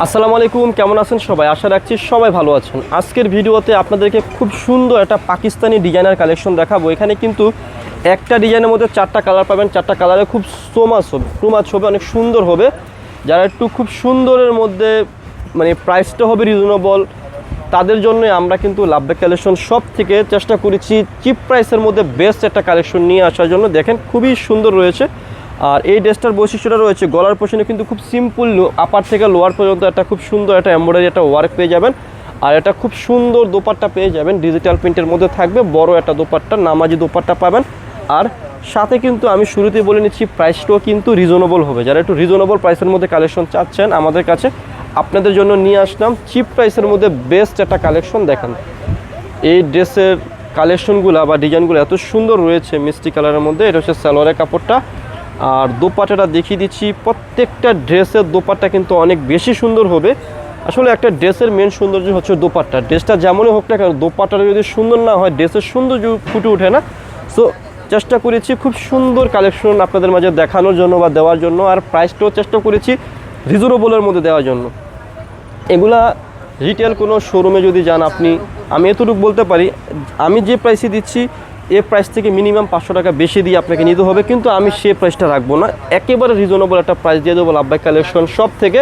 আসসালামু আলাইকুম, কেমন আছেন সবাই? আশা রাখছি সবাই ভালো আছেন। আজকের ভিডিওতে আপনাদেরকে খুব সুন্দর একটা পাকিস্তানি ডিজাইনার কালেকশন দেখাবো। এখানে কিন্তু একটা ডিজাইনের মধ্যে 4টা কালার পাবেন। 4টা কালারে খুব টু মাচ হবে, অনেক সুন্দর হবে। যারা একটু খুব সুন্দরের মধ্যে মানে প্রাইসটা হবে রিজনেবল, তাদের জন্য আমরা কিন্তু লাভবাগ কালেকশন সব থেকে চেষ্টা করেছি চিপ প্রাইসের মধ্যে বেস্ট একটা কালেকশন নিয়ে আসার জন্য। দেখেন খুবই সুন্দর রয়েছে। আর এই ড্রেসটার বৈশিষ্ট্যটা রয়েছে গলার পোর্শনে কিন্তু খুব সিম্পল আপার থেকে লোয়ার পর্যন্ত একটা খুব সুন্দর একটা এমব্রয়ডারি একটা ওয়ার্ক পেয়ে যাবেন। আর এটা খুব সুন্দর দোপাট্টা পেয়ে যাবেন, ডিজিটাল প্রিন্টের মধ্যে থাকবে, বড় একটা দোপাট্টা, নামাজি দোপাট্টা পাবেন। আর সাথে কিন্তু আমি শুরুতেই বলে নিচ্ছি প্রাইসটাও কিন্তু রিজনেবল হবে। যারা একটু রিজনেবল প্রাইসের মধ্যে কালেকশন চাচ্ছেন আমাদের কাছে আপনাদের জন্য নিয়ে আসলাম চিপ প্রাইসের মধ্যে বেস্ট একটা কালেকশন। দেখেন এই ড্রেসের কালেকশনগুলো বা ডিজাইনগুলো এত সুন্দর রয়েছে মিষ্টি কালারের মধ্যে। এটা হচ্ছে সালোয়ারের কাপড়টা। আর দোপাট্টাটা দেখিয়ে দিচ্ছি, প্রত্যেকটা ড্রেসের দোপাট্টা কিন্তু অনেক বেশি সুন্দর হবে। আসলে একটা ড্রেসের মেন সৌন্দর্য হচ্ছে দোপাট্টা। ড্রেসটা যেমনই হোক না কেন, দোপাট্টাটা যদি সুন্দর না হয় ড্রেসের সৌন্দর্য ফুটে ওঠে না। সো চেষ্টা করেছি খুব সুন্দর কালেকশন আপনাদের মাঝে দেখানোর জন্য বা দেওয়ার জন্য। আর প্রাইসটাও চেষ্টা করেছি রিজনেবলের মধ্যে দেওয়ার জন্য। এগুলা রিটেল কোনো শোরুমে যদি যান আপনি, আমি এতটুকু বলতে পারি, আমি যে প্রাইসে দিচ্ছি এ প্রাইস থেকে মিনিমাম 500 টাকা বেশি দিয়ে আপনাকে নিতে হবে, কিন্তু আমি সে প্রাইসটা রাখবো না, একেবারে রিজনেবল একটা প্রাইস দিয়ে দেবো লাভবাগ কালেকশন সব থেকে।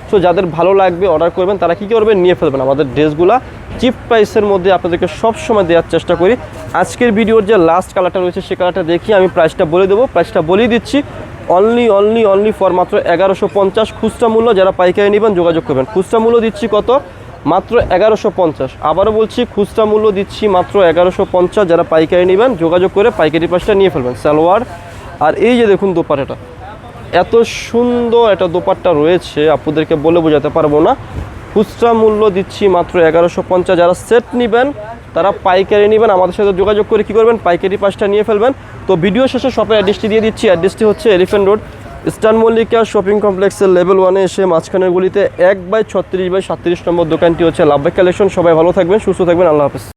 সো যাদের ভালো লাগবে অর্ডার করবেন, তারা কী করবেন, নিয়ে ফেলবেন আমাদের ড্রেসগুলা চিপ প্রাইসের মধ্যে আপনাদেরকে সবসময় দেওয়ার চেষ্টা করি। আজকের ভিডিওর যে লাস্ট কালারটা রয়েছে সে কালারটা দেখিয়ে আমি প্রাইসটা বলে দেবো। প্রাইসটা বলেই দিচ্ছি, অনলি ফর মাত্র 1150 খুচরা মূল্য। যারা পাইকারি নেবেন যোগাযোগ করবেন। খুচরা মূল্য দিচ্ছি কত? মাত্র 1150। আবারও বলছি খুচরা মূল্য দিচ্ছি মাত্র 1150। যারা পাইকারি নেবেন যোগাযোগ করে পাইকারি প্রাইসটা নিয়ে ফেলবেন। সালোয়ার আর এই যে দেখুন দোপাট্টাটা, এত সুন্দর একটা দোপাট্টা রয়েছে আপনাদেরকে বলে বোঝাতে পারবো না। খুচরা মূল্য দিচ্ছি মাত্র 1150। যারা সেট নেবেন তারা পাইকারি নেবেন, আমাদের সাথে যোগাযোগ করে কী করবেন, পাইকারি প্রাইসটা নিয়ে ফেলবেন। তো ভিডিও শেষে শপের অ্যাড্রেসটি দিয়ে দিচ্ছি। অ্যাড্রেসটি হচ্ছে elephant road, eastern Mallika shopping কমপ্লেক্সের লেভেল 1-এ এসে মাঝখানের গলিতে 1/36/37 নম্বর দোকানটি হচ্ছে লাভবাগ কালেকশন। সবাই ভালো থাকবেন, সুস্থ থাকবেন, আল্লাহ হাফেজ।